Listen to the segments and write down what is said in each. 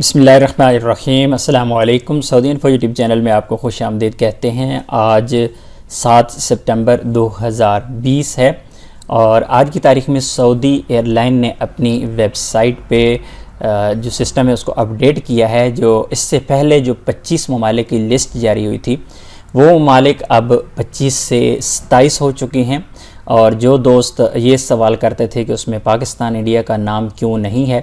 बिस्मिल्लाहिर्रहमानिर्रहीम। अस्सलामु अलैकुम। सऊदी इन्फो यूट्यूब चैनल में आपको खुश आमदीद कहते हैं। आज 7 सितंबर 2020 है और आज की तारीख़ में सऊदी एयरलाइन ने अपनी वेबसाइट पे जो सिस्टम है उसको अपडेट किया है। जो इससे पहले जो 25 ममालिक की लिस्ट जारी हुई थी वो ममालिक अब 25 से 27 हो चुके हैं। और जो दोस्त ये सवाल करते थे कि उसमें पाकिस्तान इंडिया का नाम क्यों नहीं है,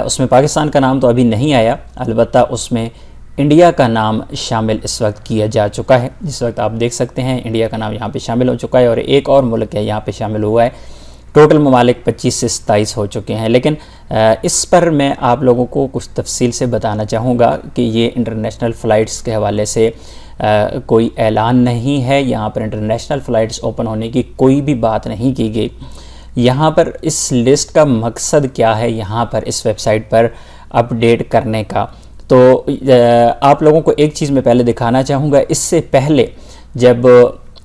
उसमें पाकिस्तान का नाम तो अभी नहीं आया, अलबत्ता उसमें इंडिया का नाम शामिल इस वक्त किया जा चुका है। जिस वक्त आप देख सकते हैं इंडिया का नाम यहाँ पे शामिल हो चुका है और एक और मुल्क है यहाँ पे शामिल हुआ है। टोटल ममालिक 25 से 27 हो चुके हैं। लेकिन इस पर मैं आप लोगों को कुछ तफसील से बताना चाहूँगा कि ये इंटरनेशनल फ़्लाइट्स के हवाले से कोई ऐलान नहीं है। यहाँ पर इंटरनेशनल फ़्लाइट्स ओपन होने की कोई भी बात नहीं की गई। यहाँ पर इस लिस्ट का मकसद क्या है, यहाँ पर इस वेबसाइट पर अपडेट करने का, तो आप लोगों को एक चीज़ मैं पहले दिखाना चाहूँगा। इससे पहले जब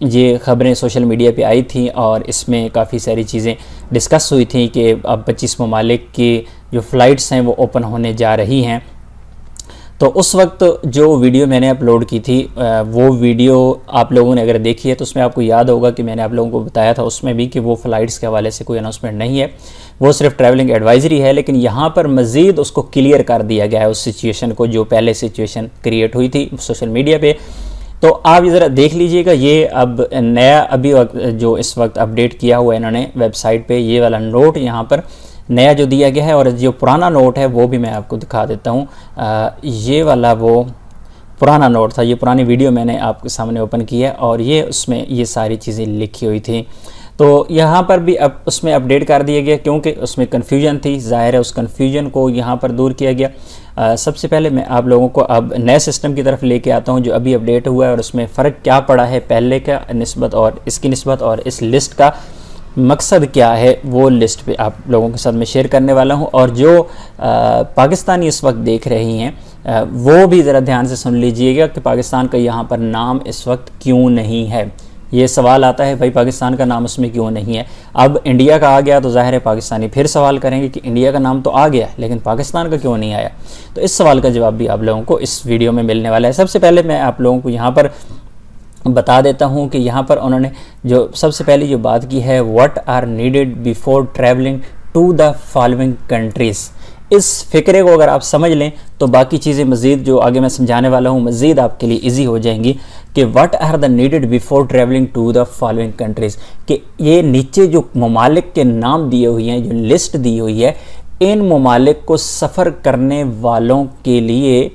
ये ख़बरें सोशल मीडिया पे आई थी और इसमें काफ़ी सारी चीज़ें डिस्कस हुई थी कि अब 25 ममालिक की जो फ़्लाइट्स हैं वो ओपन होने जा रही हैं, तो उस वक्त जो वीडियो मैंने अपलोड की थी वो वीडियो आप लोगों ने अगर देखी है तो उसमें आपको याद होगा कि मैंने आप लोगों को बताया था उसमें भी कि वो फ़्लाइट्स के हवाले से कोई अनाउंसमेंट नहीं है, वो सिर्फ ट्रैवलिंग एडवाइज़री है। लेकिन यहाँ पर मज़ीद उसको क्लियर कर दिया गया है उस सिचुएशन को जो पहले सिचुएशन क्रिएट हुई थी सोशल मीडिया पे। तो आप ज़रा देख लीजिएगा, ये अब नया अभी जो इस वक्त अपडेट किया हुआ है इन्होंने वेबसाइट पर, ये वाला नोट यहाँ पर नया जो दिया गया है। और जो पुराना नोट है वो भी मैं आपको दिखा देता हूँ। ये वाला वो पुराना नोट था, ये पुरानी वीडियो मैंने आपके सामने ओपन की है और ये उसमें ये सारी चीज़ें लिखी हुई थी। तो यहाँ पर भी अब उसमें अपडेट कर दिया गया क्योंकि उसमें कन्फ्यूजन थी, ज़ाहिर है उस कन्फ्यूजन को यहाँ पर दूर किया गया। सबसे पहले मैं आप लोगों को अब नए सिस्टम की तरफ लेके आता हूँ जो अभी अपडेट हुआ है और उसमें फ़र्क क्या पड़ा है पहले का निस्बत और इसकी निस्बत, और इस लिस्ट का मकसद क्या है वो लिस्ट पे आप लोगों के साथ मैं शेयर करने वाला हूँ। और जो पाकिस्तानी इस वक्त देख रही हैं वो भी ज़रा ध्यान से सुन लीजिएगा कि पाकिस्तान का यहाँ पर नाम इस वक्त क्यों नहीं है। ये सवाल आता है भाई पाकिस्तान का नाम उसमें क्यों नहीं है। अब इंडिया का आ गया तो ज़ाहिर है पाकिस्तानी फिर सवाल करेंगे कि इंडिया का नाम तो आ गया लेकिन पाकिस्तान का क्यों नहीं आया। तो इस सवाल का जवाब भी आप लोगों को इस वीडियो में मिलने वाला है। सबसे पहले मैं आप लोगों को यहाँ पर बता देता हूँ कि यहाँ पर उन्होंने जो सबसे पहले जो बात की है, what are needed before travelling to the following countries. इस फ़िक्रे को अगर आप समझ लें तो बाकी चीज़ें मज़ीद जो आगे मैं समझाने वाला हूँ मज़ीद आपके लिए इजी हो जाएंगी। कि what are the needed before travelling to the following countries, कि ये नीचे जो ममालिक के नाम दिए हुए हैं, जो लिस्ट दी हुई है, इन ममालिक को सफ़र करने वालों के लिए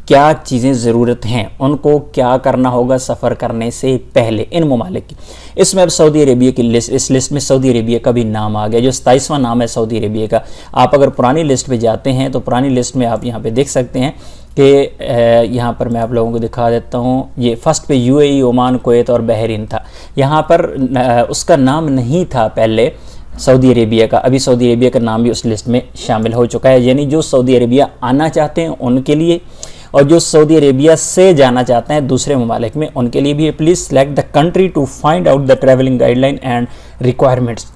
क्या चीज़ें ज़रूरत हैं, उनको क्या करना होगा सफ़र करने से पहले इन ममालिक की। इसमें अब सऊदी अरेबिया की लिस्ट, इस लिस्ट में सऊदी अरेबिया का भी नाम आ गया जो 27वां नाम है सऊदी अरेबिया का। आप अगर पुरानी लिस्ट पे जाते हैं तो पुरानी लिस्ट में आप यहाँ पे देख सकते हैं कि यहाँ पर मैं आप लोगों को दिखा देता हूँ। ये फर्स्ट पे यूएई, ओमान, कुवैत और बहरीन था। यहाँ पर उसका नाम नहीं था पहले सऊदी अरेबिया का, अभी सऊदी अरेबिया का नाम भी उस लिस्ट में शामिल हो चुका है। यानी जो सऊदी अरेबिया आना चाहते हैं उनके लिए और जो सऊदी अरेबिया से जाना चाहते हैं दूसरे ममालिक में उनके लिए भी। Please select the country to find out the travelling guideline and requirements.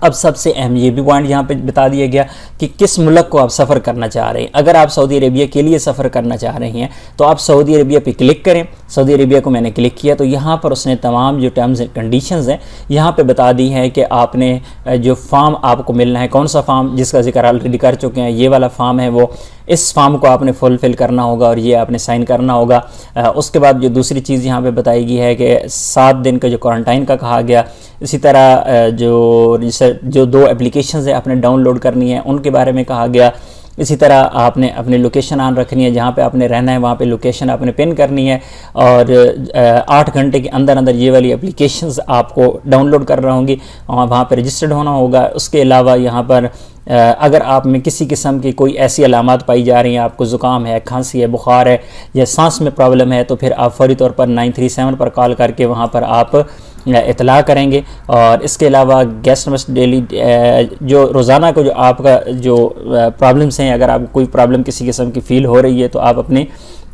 अब सबसे अहम ये भी पॉइंट यहाँ पे बता दिया गया कि किस मुल्क को आप सफ़र करना चाह रहे हैं। अगर आप सऊदी अरेबिया के लिए सफ़र करना चाह रहे हैं तो आप सऊदी अरेबिया पे क्लिक करें। सऊदी अरेबिया को मैंने क्लिक किया तो यहाँ पर उसने तमाम जो टर्म्स एंड कंडीशंस हैं यहाँ पे बता दी हैं कि आपने जो फॉर्म आपको मिलना है, कौन सा फॉर्म, जिसका जिक्र ऑलरेडी कर चुके हैं, ये वाला फॉर्म है वो, इस फॉर्म को आपने फुलफ़िल करना होगा और ये आपने साइन करना होगा। उसके बाद जो दूसरी चीज़ यहाँ पे बताई गई है कि 7 दिन का जो क्वारंटाइन का कहा गया। इसी तरह जो 2 एप्लीकेशंस है आपने डाउनलोड करनी है उनके बारे में कहा गया। इसी तरह आपने अपनी लोकेशन ऑन रखनी है, जहाँ पे आपने रहना है वहाँ पे लोकेशन आपने पिन करनी है और 8 घंटे के अंदर अंदर ये वाली एप्लीकेशंस आपको डाउनलोड कर रही होंगी और वहाँ पे रजिस्टर्ड होना होगा। उसके अलावा यहाँ पर अगर आप में किसी किस्म की कोई ऐसी अलामात पाई जा रही हैं, आपको ज़ुकाम है, खांसी है, बुखार है या सांस में प्रॉब्लम है, तो फिर आप फौरी तौर पर 937 पर कॉल करके वहाँ पर आप इतला करेंगे। और इसके अलावा गेस्ट मस्ट डेली जो रोज़ाना को जो आपका जो प्रॉब्लम्स हैं, अगर आपको कोई प्रॉब्लम किसी किस्म की फ़ील हो रही है तो आप अपने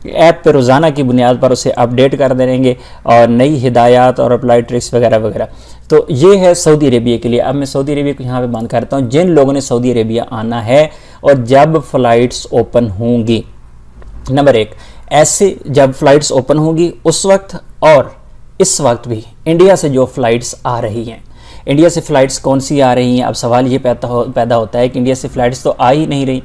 ऐप पे रोज़ाना की बुनियाद पर उसे अपडेट कर देंगे और नई हिदायत और अप्लाई ट्रिक्स वगैरह वगैरह। तो ये है सऊदी अरेबिया के लिए। अब मैं सऊदी अरेबिया को यहाँ पे बंद करता हूँ। जिन लोगों ने सऊदी अरेबिया आना है और जब फ़्लाइट्स ओपन होंगी, नंबर 1, ऐसे जब फ़्लाइट्स ओपन होंगी उस वक्त और इस वक्त भी इंडिया से जो फ़्लाइट्स आ रही हैं, इंडिया से फ़्लाइट्स कौन सी आ रही हैं। अब सवाल ये पैदा होता है कि इंडिया से फ़्लाइट्स तो आ ही नहीं रही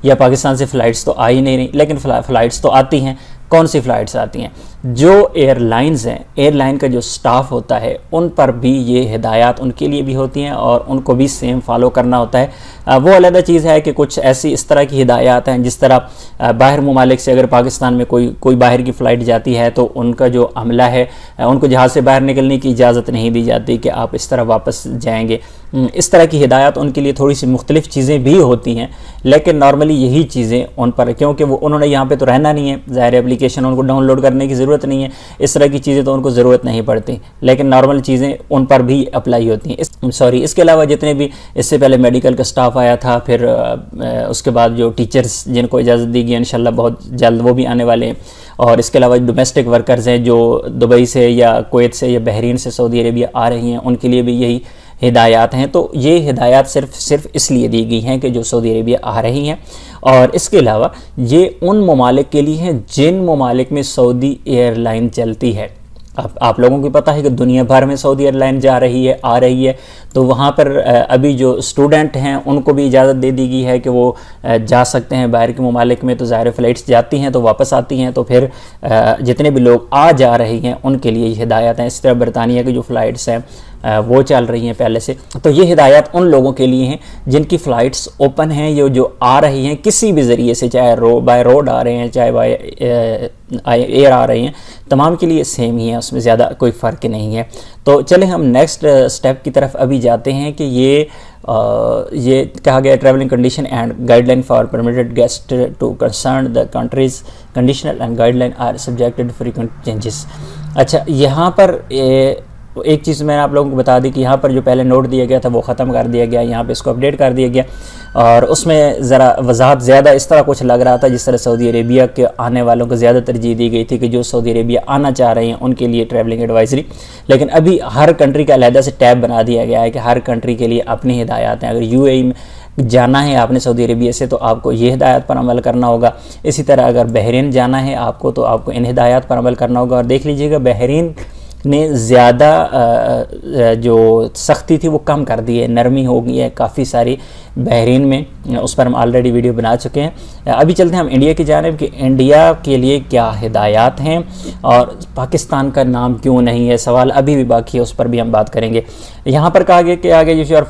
या पाकिस्तान से फ़्लाइट्स तो आ ही नहीं रही, लेकिन फ़्लाइट्स तो आती हैं। कौन सी फ़्लाइट्स आती हैं? जो एयरलाइंस हैं, एयरलाइन का जो स्टाफ होता है उन पर भी ये हिदायत उनके लिए भी होती हैं और उनको भी सेम फॉलो करना होता है। वो अलग चीज़ है कि कुछ ऐसी इस तरह की हिदायत हैं जिस तरह बाहर ममालिक से अगर पाकिस्तान में कोई बाहर की फ़्लाइट जाती है तो उनका जो अमला है उनको जहाज़ से बाहर निकलने की इजाज़त नहीं दी जाती कि आप इस तरह वापस जाएंगे। इस तरह की हिदायत उनके लिए थोड़ी सी मुख्तलिफ चीज़ें भी होती हैं, लेकिन नॉर्मली यही चीज़ें उन पर, क्योंकि वो उन्होंने यहाँ पे तो रहना नहीं है, ज़ाहिर एप्लीकेशन उनको डाउनलोड करने की ज़रूरत नहीं है, इस तरह की चीज़ें तो उनको ज़रूरत नहीं पड़ती, लेकिन नॉर्मल चीज़ें उन पर भी अप्लाई होती हैं। इसके अलावा जितने भी इससे पहले मेडिकल का स्टाफ आया था, फिर उसके बाद जो टीचर्स जिनको इजाज़त दी गई इंशाल्लाह बहुत जल्द वो भी आने वाले हैं, और इसके अलावा डोमेस्टिक वर्कर्स हैं जो दुबई से या कुवैत से या बहरीन से सऊदी अरेबिया आ रही हैं, उनके लिए भी यही हिदायत हैं। तो ये हिदायत सिर्फ इसलिए दी गई हैं कि जो सऊदी अरेबिया आ रही हैं, और इसके अलावा ये उन ममालिक के लिए हैं जिन ममालिक में सऊदी एयरलाइन चलती है। अब आप लोगों को पता है कि दुनिया भर में सऊदी एयरलाइन जा रही है, आ रही है, तो वहाँ पर अभी जो स्टूडेंट हैं उनको भी इजाज़त दे दी गई है कि वो जा सकते हैं बाहर के ममालिक में। तो ज़ाहिर फ़्लाइट्स जाती हैं तो वापस आती हैं, तो फिर जितने भी लोग आ जा रही हैं उनके लिए हिदायत हैं। इस तरह बरतानिया की जो फ़्लाइट्स हैं वो चल रही हैं पहले से, तो ये हिदायत उन लोगों के लिए हैं जिनकी फ़्लाइट्स ओपन हैं, ये जो आ रही हैं किसी भी ज़रिए से, चाहे बाय रोड आ रहे हैं चाहे बाय एयर आ रही हैं, तमाम के लिए सेम ही है, उसमें ज़्यादा कोई फ़र्क नहीं है। तो चलें हम नेक्स्ट स्टेप की तरफ अभी जाते हैं कि ये कहा गया travelling condition and guideline for permitted guest to concern the countries conditional and guideline are subjected frequent changes. अच्छा, यहाँ पर एक चीज़ मैंने आप लोगों को बता दी कि यहाँ पर जो पहले नोट दिया गया था वो ख़त्म कर दिया गया, यहाँ पे इसको अपडेट कर दिया गया, और उसमें ज़रा वजाहत ज़्यादा इस तरह कुछ लग रहा था जिस तरह सऊदी अरेबिया के आने वालों को ज़्यादा तरजीह दी गई थी कि जो सऊदी अरेबिया आना चाह रहे हैं उनके लिए ट्रैवलिंग एडवाइजरी। लेकिन अभी हर कंट्री का अलहदा से टैब बना दिया गया है कि हर कंट्री के लिए अपनी हिदायत हैं। अगर यूएई में जाना है आपने सऊदी अरेबिया से तो आपको ये हिदायत पर अमल करना होगा। इसी तरह अगर बहरीन जाना है आपको तो आपको इन हिदायत पर अमल करना होगा। और देख लीजिएगा बहरीन ने ज़्यादा जो सख्ती थी वो कम कर दी है, नरमी हो गई है काफ़ी सारी बहरीन में, उस पर हम ऑलरेडी वीडियो बना चुके हैं। अभी चलते हैं हम इंडिया की जानिब कि इंडिया के लिए क्या हिदायत हैं और पाकिस्तान का नाम क्यों नहीं है, सवाल अभी भी बाकी है, उस पर भी हम बात करेंगे। यहाँ पर कहा गया कि आगे you are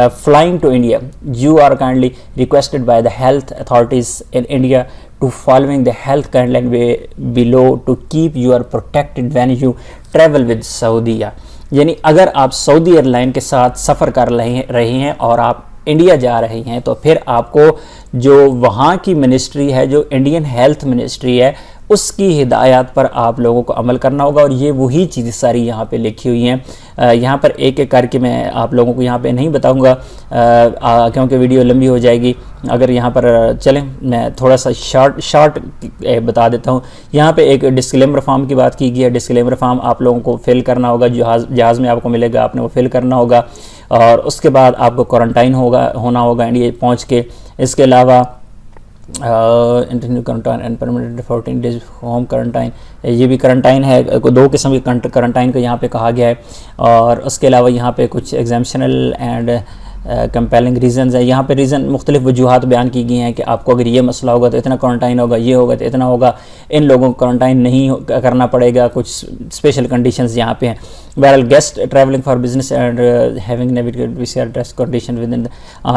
flying to India you are kindly requested by the health authorities in India to following the health guideline below to keep you are protected when you travel with Saudiya। यानी अगर आप Saudi airline के साथ सफ़र कर रहे हैं और आप इंडिया जा रहे हैं तो फिर आपको जो वहाँ की मिनिस्ट्री है, जो इंडियन हेल्थ मिनिस्ट्री है, उसकी हिदायत पर आप लोगों को अमल करना होगा। और ये वही चीज़ सारी यहाँ पे लिखी हुई हैं। यहाँ पर एक एक करके मैं आप लोगों को यहाँ पे नहीं बताऊँगा क्योंकि वीडियो लंबी हो जाएगी। अगर यहाँ पर चलें मैं थोड़ा सा शॉर्ट बता देता हूँ। यहाँ पे एक डिस्क्लेमर फॉर्म की बात की गई है। डिस्क्लेमर फॉर्म आप लोगों को फिल करना होगा, जहाज़ में आपको मिलेगा, आपने वो फिल करना होगा, और उसके बाद आपको क्वारंटाइन होना होगा इंडिया पहुँच के। इसके अलावा internet quarantine and permanent 14 days home quarantine, ये भी क्वारंटाइन है, 2 किस्म के क्वारंटाइन को यहाँ पे कहा गया है। और उसके अलावा यहाँ पे कुछ एग्जाम्शनल एंड कंपेलिंग रीज़न्स है। यहाँ पे रीज़न मुख्तलिफ वजूहात बयान की गई हैं कि आपको अगर ये मसला होगा तो इतना क्वारंटाइन होगा, ये होगा तो इतना होगा, इन लोगों को क्वारंटाइन नहीं करना पड़ेगा, कुछ स्पेशल कंडीशंस यहाँ पे हैं। बहरहाल guest travelling for business and having navigated PCR test condition with in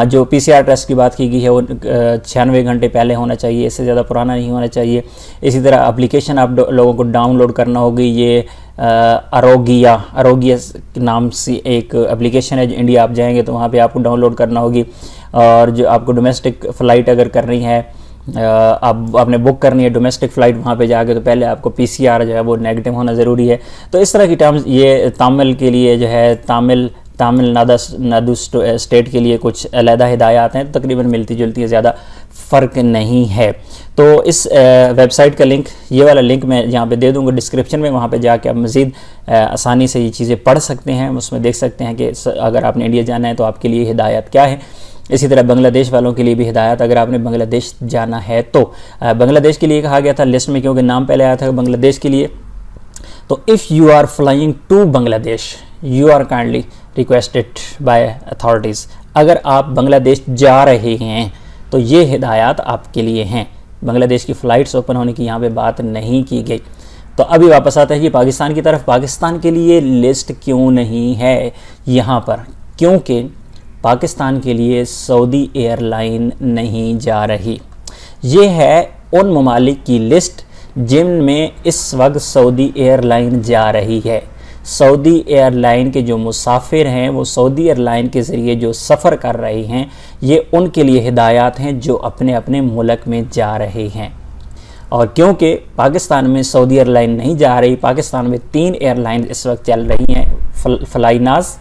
जो PCR टेस्ट की बात की गई है वो 96 घंटे पहले होना चाहिए, इससे ज़्यादा पुराना नहीं होना चाहिए। इसी तरह एप्लीकेशन आप लोगों को डाउनलोड करना होगी, ये आरोगिया नाम से एक एप्लीकेशन है, जो इंडिया आप जाएंगे तो वहाँ पे आपको डाउनलोड करना होगी। और जो आपको डोमेस्टिक फ़्लाइट अगर करनी है, आपने बुक करनी है डोमेस्टिक फ़्लाइट वहाँ पे जाके, तो पहले आपको PCR जो है वो नेगेटिव होना ज़रूरी है। तो इस तरह की टर्म्स ये तामिल के लिए जो है, तामिल तमिलनाडु स्टेट के लिए कुछ अलहदा हिदायत हैं, तो तकरीबन मिलती जुलती है, ज़्यादा फ़र्क नहीं है। तो इस वेबसाइट का लिंक, ये वाला लिंक मैं यहाँ पे दे दूँगा डिस्क्रिप्शन में, वहाँ पे जाके आप मज़ीद आसानी से ये चीज़ें पढ़ सकते हैं। उसमें देख सकते हैं कि अगर आपने इंडिया जाना है तो आपके लिए हिदायत क्या है। इसी तरह बांग्लादेश वालों के लिए भी हिदायत, अगर आपने बांग्लादेश जाना है तो बांग्लादेश के लिए कहा गया था लिस्ट में, क्योंकि नाम पहले आया था बांग्लादेश के लिए। तो if you are flying to Bangladesh you are kindly requested by authorities. अगर आप बांग्लादेश जा रहे हैं तो ये हिदायत आपके लिए हैं। बांग्लादेश की फ़्लाइट्स ओपन होने की यहाँ पे बात नहीं की गई। तो अभी वापस आता है कि पाकिस्तान की तरफ, पाकिस्तान के लिए लिस्ट क्यों नहीं है यहाँ पर? क्योंकि पाकिस्तान के लिए सऊदी एयरलाइन नहीं जा रही। ये है उन ममालिक की लिस्ट जिनमें इस वक्त सऊदी एयरलाइन जा रही है। सऊदी एयरलाइन के जो मुसाफिर हैं वो सऊदी एयरलाइन के ज़रिए जो सफ़र कर रहे हैं, ये उनके लिए हिदायत हैं जो अपने अपने मुल्क में जा रहे हैं। और क्योंकि पाकिस्तान में सऊदी एयरलाइन नहीं जा रही, पाकिस्तान में 3 एयरलाइन इस वक्त चल रही हैं, फ्लाइनाज,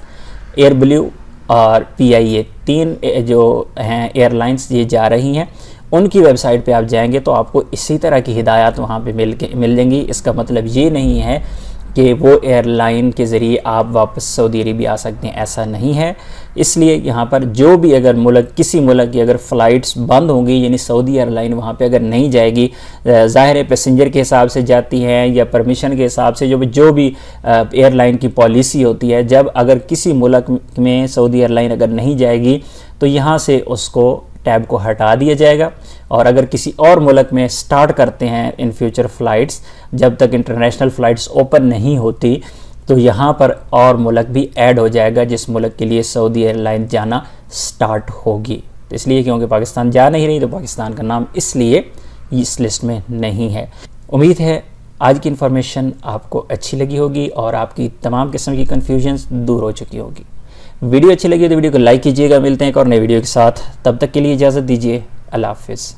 एयर ब्लू और PIA, 3 जो हैं एयरलाइंस ये जा रही हैं। उनकी वेबसाइट पे आप जाएंगे तो आपको इसी तरह की हिदायत वहाँ पे मिल जाएंगी। इसका मतलब ये नहीं है कि वो एयरलाइन के ज़रिए आप वापस सऊदी अरबिया आ सकते हैं, ऐसा नहीं है। इसलिए यहाँ पर जो भी अगर मुल्क, किसी मुल्क की अगर फ़्लाइट्स बंद होंगी, यानी सऊदी एयरलाइन वहाँ पे अगर नहीं जाएगी, ज़ाहिर है पैसेंजर के हिसाब से जाती हैं या परमिशन के हिसाब से, जो भी एयरलाइन की पॉलिसी होती है, जब अगर किसी मुल्क में सऊदी एयरलाइन अगर नहीं जाएगी तो यहाँ से उसको टैब को हटा दिया जाएगा। और अगर किसी और मुल्क में स्टार्ट करते हैं इन फ्यूचर फ़्लाइट्स, जब तक इंटरनेशनल फ़्लाइट्स ओपन नहीं होती, तो यहाँ पर और मुल्क भी ऐड हो जाएगा जिस मुल्क के लिए सऊदी एयरलाइन जाना स्टार्ट होगी। तो इसलिए क्योंकि पाकिस्तान जा नहीं रही तो पाकिस्तान का नाम इसलिए इस लिस्ट में नहीं है। उम्मीद है आज की इन्फॉर्मेशन आपको अच्छी लगी होगी और आपकी तमाम किस्म की कन्फ्यूजन्स दूर हो चुकी होगी। वीडियो अच्छी लगी तो वीडियो को लाइक कीजिएगा। मिलते हैं एक और नए वीडियो के साथ, तब तक के लिए इजाज़त दीजिए। अल्लाह हाफ़िज़।